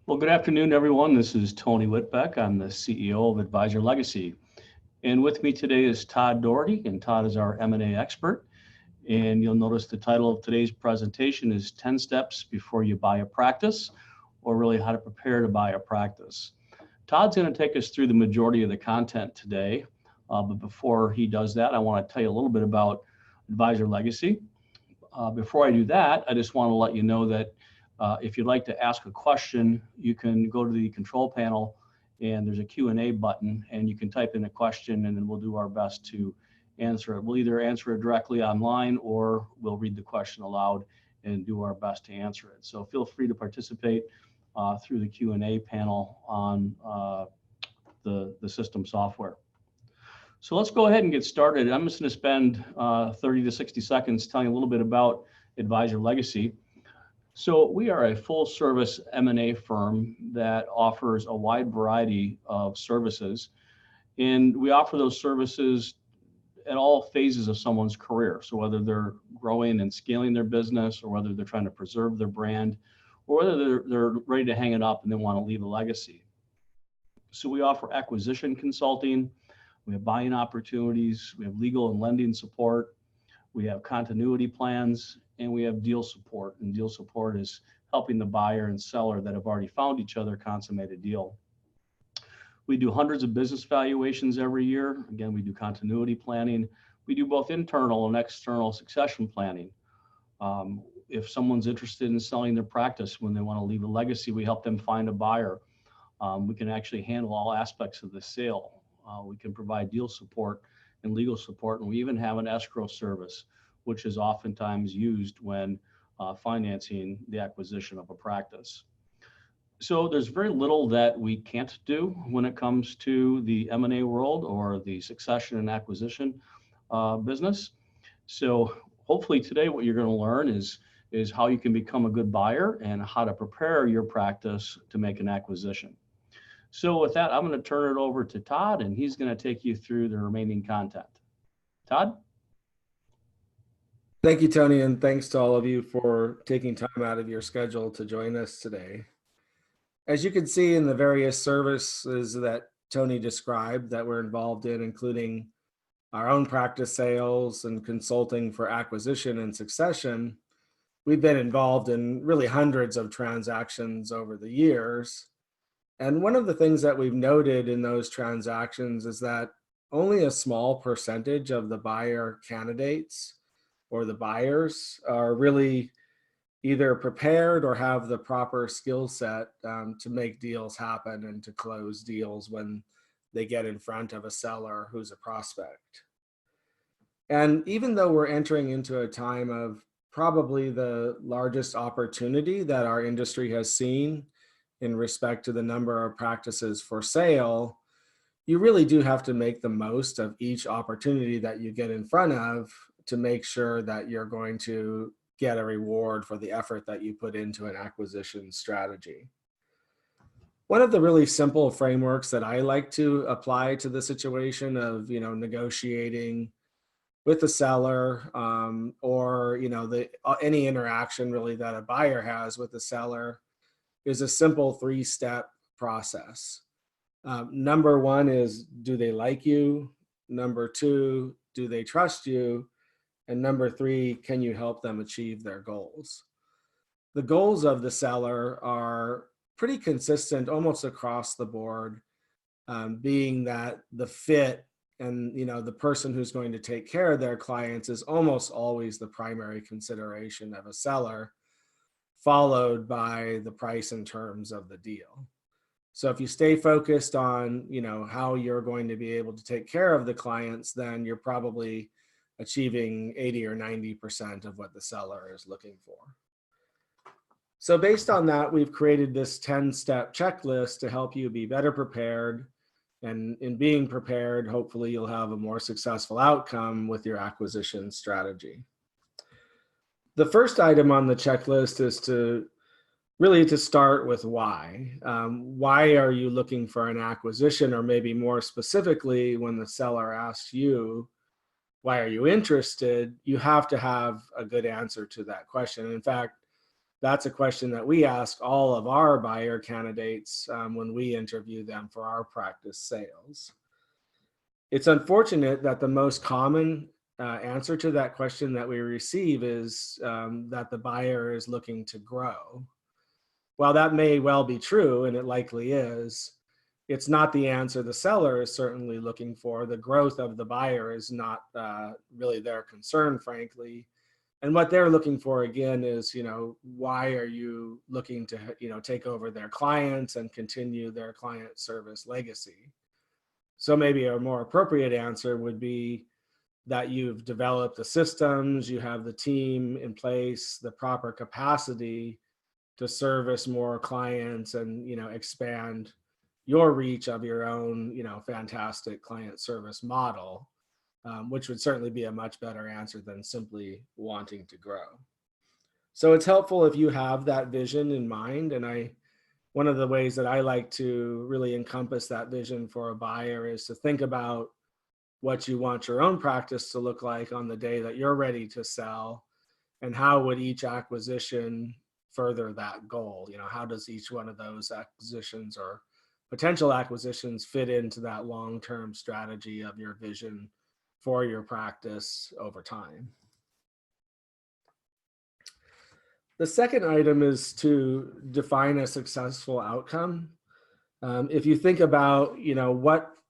Well, good afternoon, everyone. This is Tony Whitbeck. I'm the CEO of Advisor Legacy. And with me today is Todd Doherty, and Todd is our M&A expert. And you'll notice the title of today's presentation is 10 Steps Before You Buy a Practice, or really how to prepare to buy a practice. Todd's going to take us through the majority of the content today. But before he does that, I want to tell you a little bit about Advisor Legacy. Before I do that, I just want to let you know that if you'd like to ask a question, you can go to the control panel and there's a Q&A button and you can type in a question and then we'll do our best to answer it. We'll either answer it directly online or we'll read the question aloud and do our best to answer it. So feel free to participate through the Q&A panel on the system software. So let's go ahead and get started. I'm just going to spend 30 to 60 seconds telling you a little bit about Advisor Legacy. So we are a full service M&A firm that offers a wide variety of services, and we offer those services at all phases of someone's career. So whether they're growing and scaling their business, or whether they're trying to preserve their brand, or whether they're ready to hang it up and they want to leave a legacy. So we offer acquisition consulting, we have buying opportunities, we have legal and lending support, we have continuity plans, and we have deal support. And deal support is helping the buyer and seller that have already found each other consummate a deal. We do hundreds of business valuations every year. Again, we do continuity planning. We do both internal and external succession planning. If someone's interested in selling their practice when they want to leave a legacy, we help them find a buyer. We can actually handle all aspects of the sale. We can provide deal support and legal support, and we even have an escrow service, which is oftentimes used when financing the acquisition of a practice. So there's very little that we can't do when it comes to the M&A world or the succession and acquisition business. So hopefully today what you're going to learn is how you can become a good buyer and how to prepare your practice to make an acquisition. So with that, I'm going to turn it over to Todd, and he's going to take you through the remaining content. Todd? Thank you, Tony, and thanks to all of you for taking time out of your schedule to join us today. As you can see in the various services that Tony described that we're involved in, including our own practice sales and consulting for acquisition and succession, we've been involved in really hundreds of transactions over the years. And one of the things that we've noted in those transactions is that only a small percentage of the buyer candidates or the buyers are really either prepared or have the proper skill set to make deals happen and to close deals when they get in front of a seller who's a prospect. And even though we're entering into a time of probably the largest opportunity that our industry has seen in respect to the number of practices for sale, you really do have to make the most of each opportunity that you get in front of to make sure that you're going to get a reward for the effort that you put into an acquisition strategy. One of the really simple frameworks that I like to apply to the situation of, negotiating with the seller or, any interaction really that a buyer has with the seller is a simple 3-step process. Number 1 is, do they like you? Number 2, do they trust you? And number 3, can you help them achieve their goals? The goals of the seller are pretty consistent almost across the board, being that the fit and the person who's going to take care of their clients is almost always the primary consideration of a seller, followed by the price and terms of the deal. So if you stay focused on how you're going to be able to take care of the clients, then you're probably achieving 80 or 90% of what the seller is looking for. So based on that, we've created this 10-step checklist to help you be better prepared. And in being prepared, hopefully you'll have a more successful outcome with your acquisition strategy. The first item on the checklist is to start with why. Why are you looking for an acquisition? Or maybe more specifically, when the seller asks you, why are you interested? You have to have a good answer to that question. In fact, That's a question that we ask all of our buyer candidates when we interview them for our practice sales. It's unfortunate that the most common answer to that question that we receive is that the buyer is looking to grow. While that may well be true, and it likely is, it's not the answer the seller is certainly looking for. The growth of the buyer is not really their concern, frankly. And what they're looking for again is, why are you looking to, take over their clients and continue their client service legacy? So maybe a more appropriate answer would be that you've developed the systems, you have the team in place, the proper capacity to service more clients and, expand your reach of your own, fantastic client service model, which would certainly be a much better answer than simply wanting to grow. So it's helpful if you have that vision in mind. And one of the ways that I like to really encompass that vision for a buyer is to think about what you want your own practice to look like on the day that you're ready to sell, and how would each acquisition further that goal? How does each one of those acquisitions or potential acquisitions fit into that long-term strategy of your vision for your practice over time? The second item is to define a successful outcome. If you think about,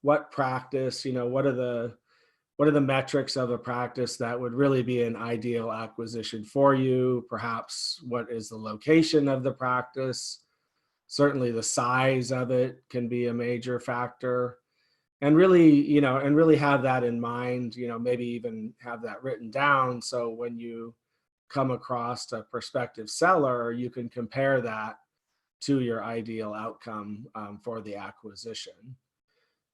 what practice, what are the metrics of a practice that would really be an ideal acquisition for you? Perhaps what is the location of the practice? Certainly the size of it can be a major factor. And really have that in mind, maybe even have that written down. So when you come across a prospective seller, you can compare that to your ideal outcome for the acquisition.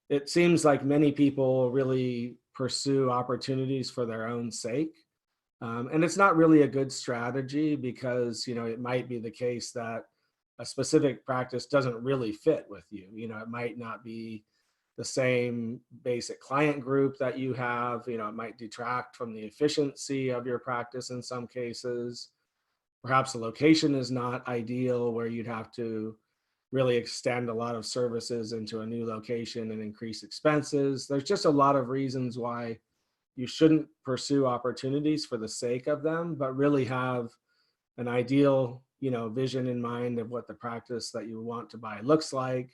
It seems like many people really pursue opportunities for their own sake. And it's not really a good strategy because, it might be the case that a specific practice doesn't really fit with you. It might not be the same basic client group that you have. It might detract from the efficiency of your practice in some cases. Perhaps the location is not ideal, where you'd have to really extend a lot of services into a new location and increase expenses. There's just a lot of reasons why you shouldn't pursue opportunities for the sake of them, but really have an ideal, vision in mind of what the practice that you want to buy looks like,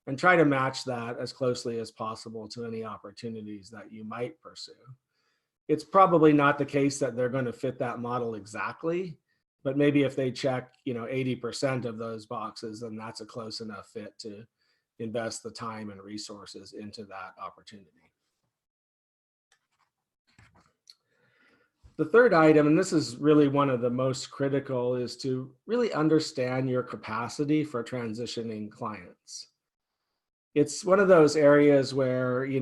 and try to match that as closely as possible to any opportunities that you might pursue. It's probably not the case that they're going to fit that model exactly, but maybe if they check, 80% of those boxes, then that's a close enough fit to invest the time and resources into that opportunity. The third item, and this is really one of the most critical, is to really understand your capacity for transitioning clients. It's one of those areas where, you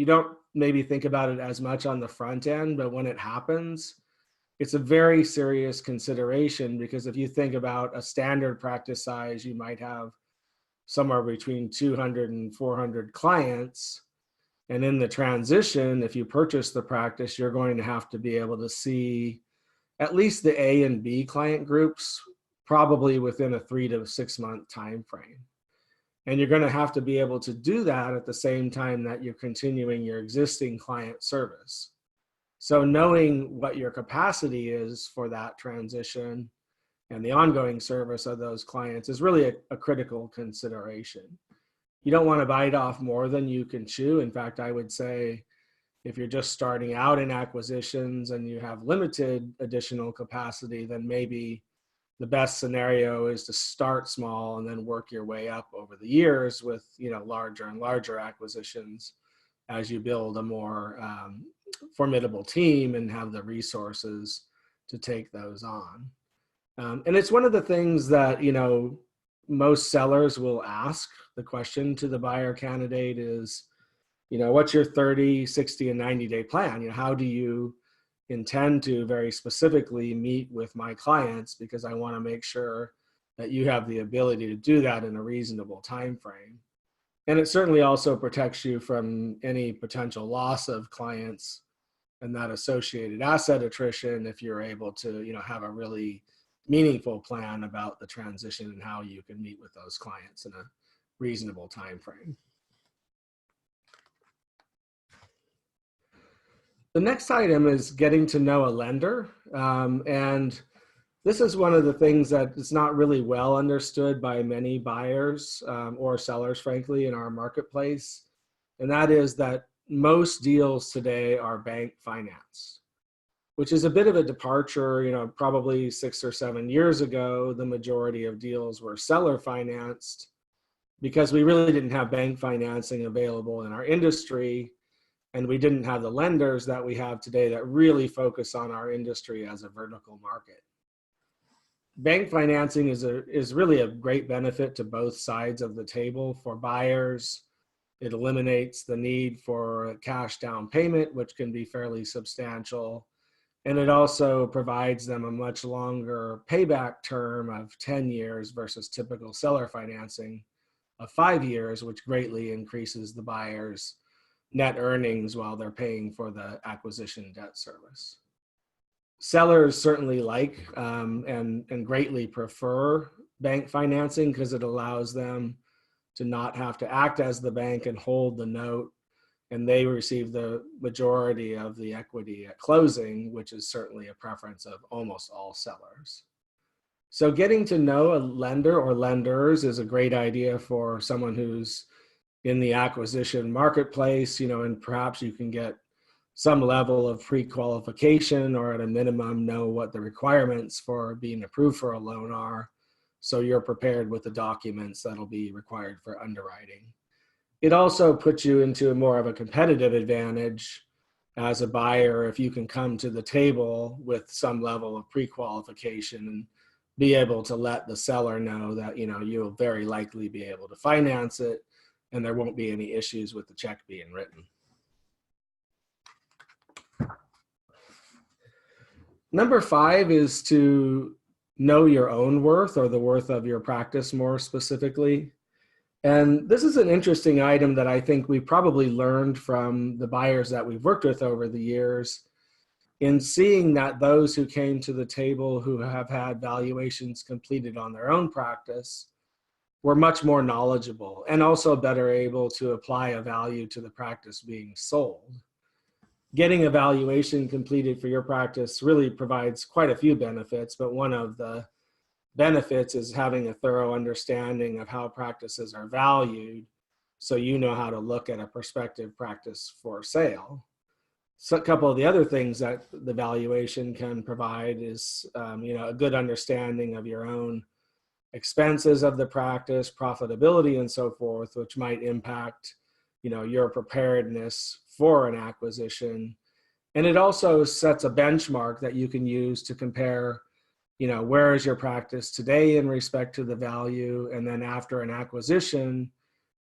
don't maybe think about it as much on the front end, but when it happens, it's a very serious consideration, because if you think about a standard practice size, you might have somewhere between 200 and 400 clients. And in the transition, if you purchase the practice, you're going to have to be able to see at least the A and B client groups, probably within a 3 to 6 month time frame. And you're going to have to be able to do that at the same time that you're continuing your existing client service. So knowing what your capacity is for that transition and the ongoing service of those clients is really a critical consideration. You don't want to bite off more than you can chew. In fact, I would say if you're just starting out in acquisitions and you have limited additional capacity, then maybe the best scenario is to start small and then work your way up over the years with, larger and larger acquisitions as you build a more formidable team and have the resources to take those on. And it's one of the things that, most sellers will ask. The question to the buyer candidate is, what's your 30, 60, and 90-day plan? How do you intend to very specifically meet with my clients? Because I want to make sure that you have the ability to do that in a reasonable time frame. And it certainly also protects you from any potential loss of clients and that associated asset attrition if you're able to, have a really meaningful plan about the transition and how you can meet with those clients in a reasonable time frame. The next item is getting to know a lender. And this is one of the things that is not really well understood by many buyers or sellers, frankly, in our marketplace. And that is that most deals today are bank financed, which is a bit of a departure. Probably 6 or 7 years ago, the majority of deals were seller financed because we really didn't have bank financing available in our industry. And we didn't have the lenders that we have today that really focus on our industry as a vertical market. Bank financing is really a great benefit to both sides of the table. For buyers, it eliminates the need for a cash down payment, which can be fairly substantial. And it also provides them a much longer payback term of 10 years versus typical seller financing of 5 years, which greatly increases the buyer's net earnings while they're paying for the acquisition debt service. Sellers certainly like and greatly prefer bank financing because it allows them to not have to act as the bank and hold the note, and they receive the majority of the equity at closing, which is certainly a preference of almost all sellers. So getting to know a lender or lenders is a great idea for someone who's in the acquisition marketplace, and perhaps you can get some level of pre-qualification or at a minimum know what the requirements for being approved for a loan are, so you're prepared with the documents that'll be required for underwriting. It also puts you into more of a competitive advantage as a buyer if you can come to the table with some level of pre-qualification and be able to let the seller know that you'll very likely be able to finance it and there won't be any issues with the check being written. Number 5 is to know your own worth, or the worth of your practice more specifically. And this is an interesting item that I think we probably learned from the buyers that we've worked with over the years, in seeing that those who came to the table who have had valuations completed on their own practice were much more knowledgeable and also better able to apply a value to the practice being sold. Getting a valuation completed for your practice really provides quite a few benefits, but one of the benefits is having a thorough understanding of how practices are valued, so you know how to look at a prospective practice for sale. So a couple of the other things that the valuation can provide is a good understanding of your own expenses of the practice, profitability, and so forth, which might impact your preparedness for an acquisition. And it also sets a benchmark that you can use to compare where is your practice today in respect to the value, and then after an acquisition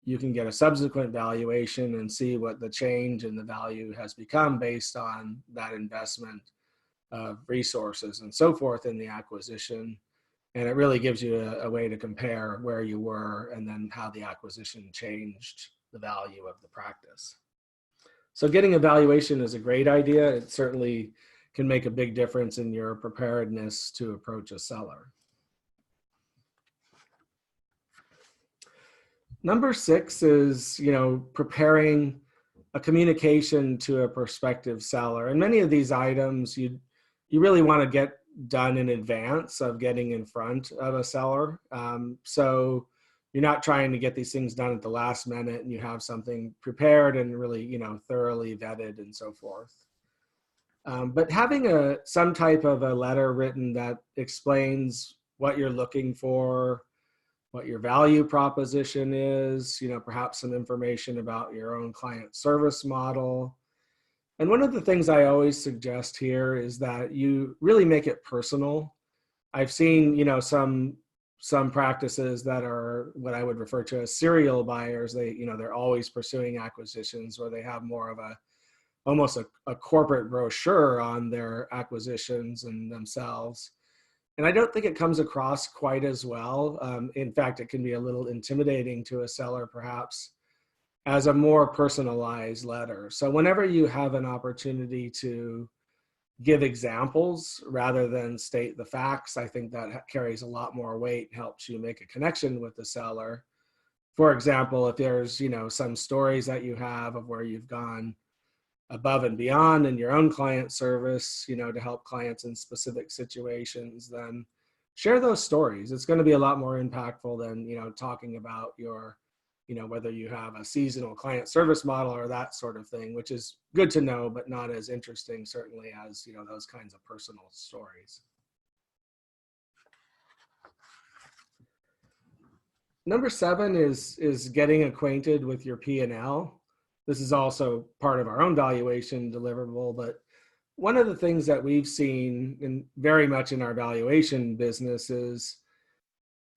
you can get a subsequent valuation and see what the change in the value has become based on that investment of resources and so forth in the acquisition. And it really gives you a way to compare where you were and then how the acquisition changed the value of the practice. So getting a valuation is a great idea. It certainly can make a big difference in your preparedness to approach a seller. Number 6 is, preparing a communication to a prospective seller. And many of these items you really want to get done in advance of getting in front of a seller. So you're not trying to get these things done at the last minute and you have something prepared and really, thoroughly vetted and so forth. But having some type of a letter written that explains what you're looking for, what your value proposition is, perhaps some information about your own client service model. And one of the things I always suggest here is that you really make it personal. I've seen, some practices that are what I would refer to as serial buyers. They're always pursuing acquisitions, where they have more of almost a corporate brochure on their acquisitions and themselves. And I don't think it comes across quite as well. In fact, it can be a little intimidating to a seller, perhaps, as a more personalized letter. So whenever you have an opportunity to give examples rather than state the facts. I think that carries a lot more weight, helps you make a connection with the seller. For example, if there's, some stories that you have of where you've gone above and beyond in your own client service, to help clients in specific situations, then share those stories. It's going to be a lot more impactful than, talking about your, whether you have a seasonal client service model or that sort of thing, which is good to know, but not as interesting, certainly, as, those kinds of personal stories. Number 7 is getting acquainted with your P&L. This is also part of our own valuation deliverable, but one of the things that we've seen very much in our valuation business is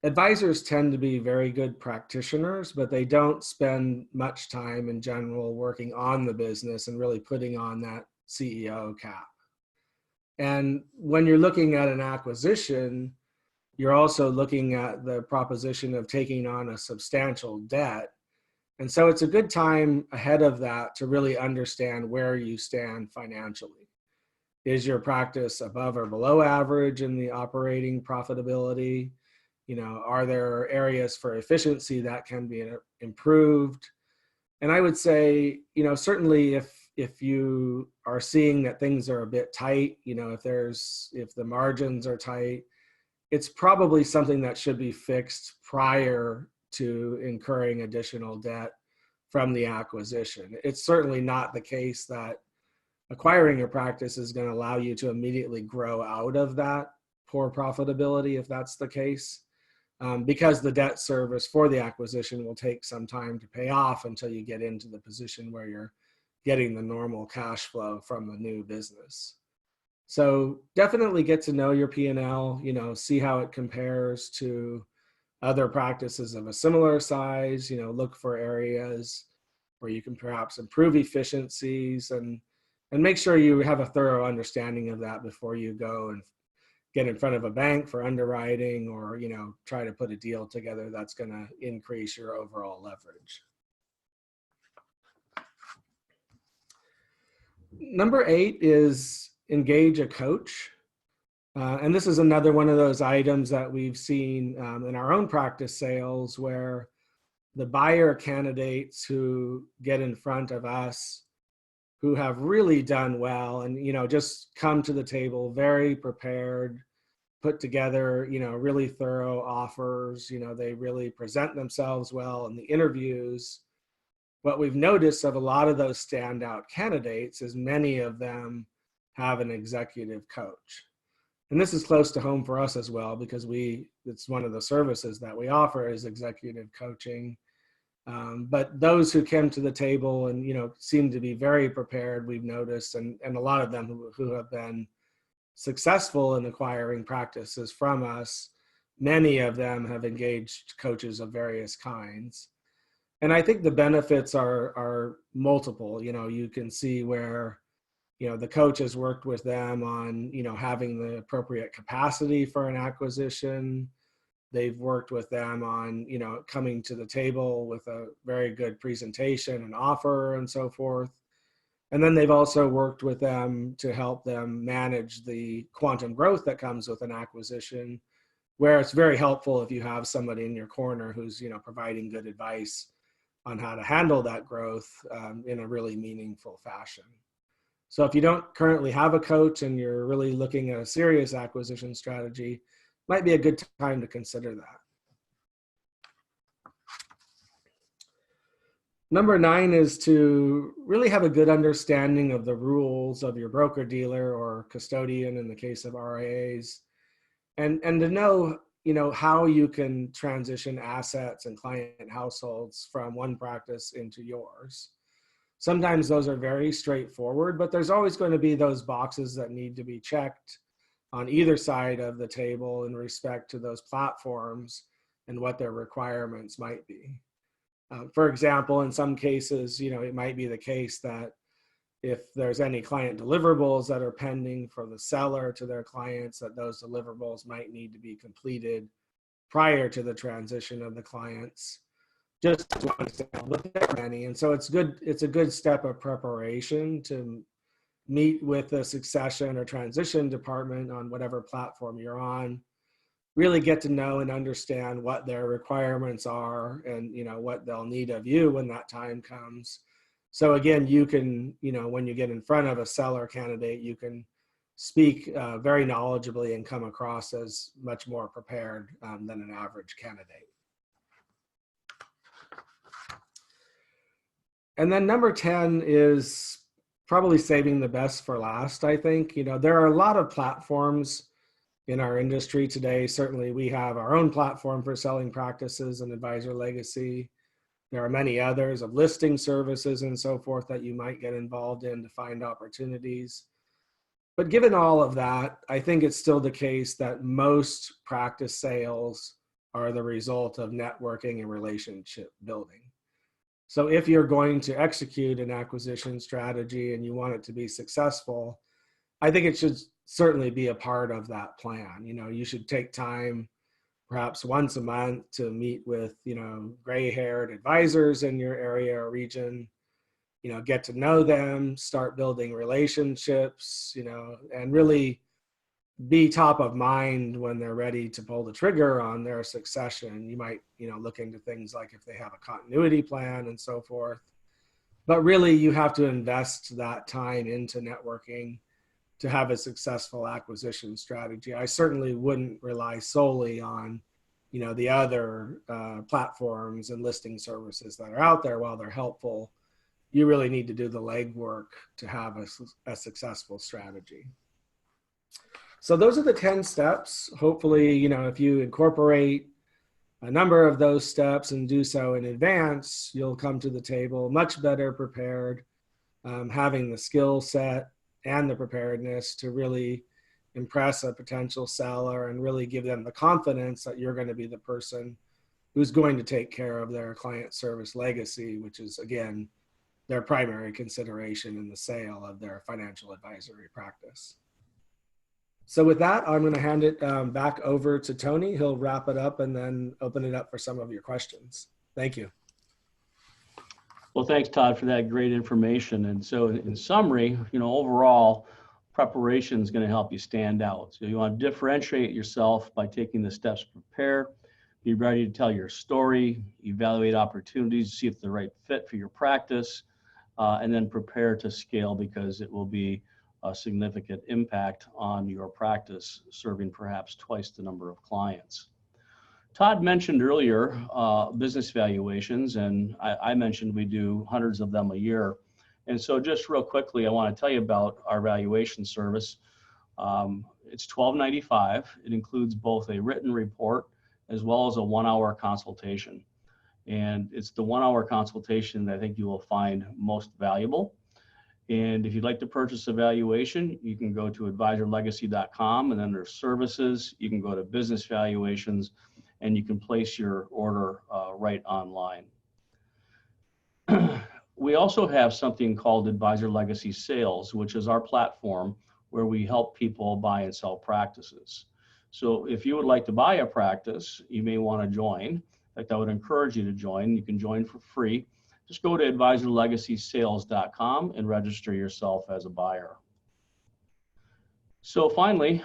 advisors tend to be very good practitioners, but they don't spend much time in general working on the business and really putting on that CEO cap. And when you're looking at an acquisition, you're also looking at the proposition of taking on a substantial debt. And so it's a good time ahead of that to really understand where you stand financially. Is your practice above or below average in the operating profitability? Are there areas for efficiency that can be improved? And I would say, certainly if you are seeing that things are a bit tight, if the margins are tight, it's probably something that should be fixed prior to incurring additional debt from the acquisition. It's certainly not the case that acquiring a practice is going to allow you to immediately grow out of that poor profitability, if that's the case, because the debt service for the acquisition will take some time to pay off until you get into the position where you're getting the normal cash flow from the new business. So definitely get to know your P&L, see how it compares to other practices of a similar size, look for areas where you can perhaps improve efficiencies, and make sure you have a thorough understanding of that before you go and get in front of a bank for underwriting, or, try to put a deal together that's going to increase your overall leverage. Number 8 is engage a coach. And this is another one of those items that we've seen in our own practice sales, where the buyer candidates who get in front of us, who have really done well and, just come to the table very prepared, put together, really thorough offers, they really present themselves well in the interviews. What we've noticed of a lot of those standout candidates is many of them have an executive coach. And this is close to home for us as well, because it's one of the services that we offer is executive coaching. But those who came to the table and, seem to be very prepared, we've noticed, and a lot of them who have been successful in acquiring practices from us, many of them have engaged coaches of various kinds. And I think the benefits are multiple. You can see where, the coach has worked with them on, having the appropriate capacity for an acquisition. They've worked with them on, coming to the table with a very good presentation and offer and so forth. And then they've also worked with them to help them manage the quantum growth that comes with an acquisition, where it's very helpful if you have somebody in your corner who's, providing good advice on how to handle that growth in a really meaningful fashion. So if you don't currently have a coach and you're really looking at a serious acquisition strategy, might be a good time to consider that. Number 9 is to really have a good understanding of the rules of your broker dealer or custodian in the case of RIAs, and to know, how you can transition assets and client households from one practice into yours. Sometimes those are very straightforward, but there's always going to be those boxes that need to be checked on either side of the table in respect to those platforms and what their requirements might be. For example, in some cases, it might be the case that if there's any client deliverables that are pending for the seller to their clients, that those deliverables might need to be completed prior to the transition of the clients. Just one example, but there are many. And so it's a good step of preparation to meet with the succession or transition department on whatever platform you're on, really get to know and understand what their requirements are and, what they'll need of you when that time comes. So again, you can, when you get in front of a seller candidate, you can speak very knowledgeably and come across as much more prepared than an average candidate. And then number 10 is probably saving the best for last, I think. There are a lot of platforms in our industry today. Certainly we have our own platform for selling practices and Advisor Legacy. There are many others of listing services and so forth that you might get involved in to find opportunities. But given all of that, I think it's still the case that most practice sales are the result of networking and relationship building. So if you're going to execute an acquisition strategy and you want it to be successful, I think it should certainly be a part of that plan. You should take time, perhaps once a month, to meet with, gray-haired advisors in your area or region, get to know them, start building relationships, and really be top of mind when they're ready to pull the trigger on their succession. You might, look into things like if they have a continuity plan and so forth. But really, you have to invest that time into networking to have a successful acquisition strategy. I certainly wouldn't rely solely on, the other platforms and listing services that are out there. While they're helpful, you really need to do the legwork to have a successful strategy. So those are the 10 steps. Hopefully, if you incorporate a number of those steps and do so in advance, you'll come to the table much better prepared, having the skill set and the preparedness to really impress a potential seller and really give them the confidence that you're going to be the person who's going to take care of their client service legacy, which is, again, their primary consideration in the sale of their financial advisory practice. So with that, I'm going to hand it back over to Tony. He'll wrap it up and then open it up for some of your questions. Thank you. Well, thanks, Todd, for that great information. And so in summary, overall, preparation is going to help you stand out. So you want to differentiate yourself by taking the steps to prepare, be ready to tell your story, evaluate opportunities, see if it's the right fit for your practice, and then prepare to scale because it will be a significant impact on your practice, serving perhaps twice the number of clients. Todd mentioned earlier business valuations, and I mentioned we do hundreds of them a year. And so just real quickly, I want to tell you about our valuation service. It's $12.95. It includes both a written report as well as a 1-hour consultation. And it's the 1-hour consultation that I think you will find most valuable. And if you'd like to purchase a valuation, you can go to advisorlegacy.com, and then there's services. You can go to business valuations, and you can place your order right online. We also have something called Advisor Legacy Sales, which is our platform where we help people buy and sell practices. So if you would like to buy a practice, you may want to join. In fact, I would encourage you to join. You can join for free. Just go to advisorlegacysales.com and register yourself as a buyer. So finally,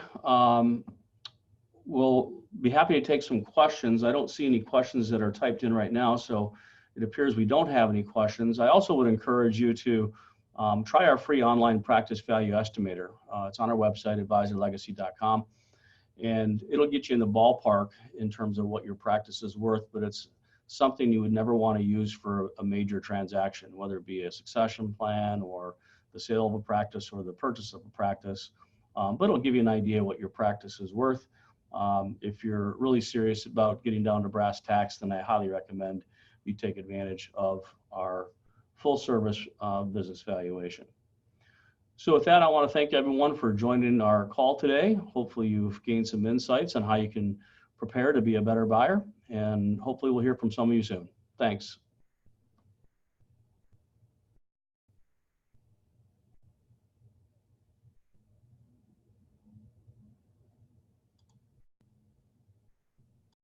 we'll be happy to take some questions. I don't see any questions that are typed in right now, so it appears we don't have any questions. I also would encourage you to try our free online practice value estimator. It's on our website, advisorlegacy.com, and it'll get you in the ballpark in terms of what your practice is worth, but it's something you would never want to use for a major transaction, whether it be a succession plan or the sale of a practice or the purchase of a practice. But it'll give you an idea what your practice is worth. If you're really serious about getting down to brass tacks, then I highly recommend you take advantage of our full service business valuation. So with that, I want to thank everyone for joining our call today. Hopefully you've gained some insights on how you can prepare to be a better buyer, and hopefully we'll hear from some of you soon. Thanks.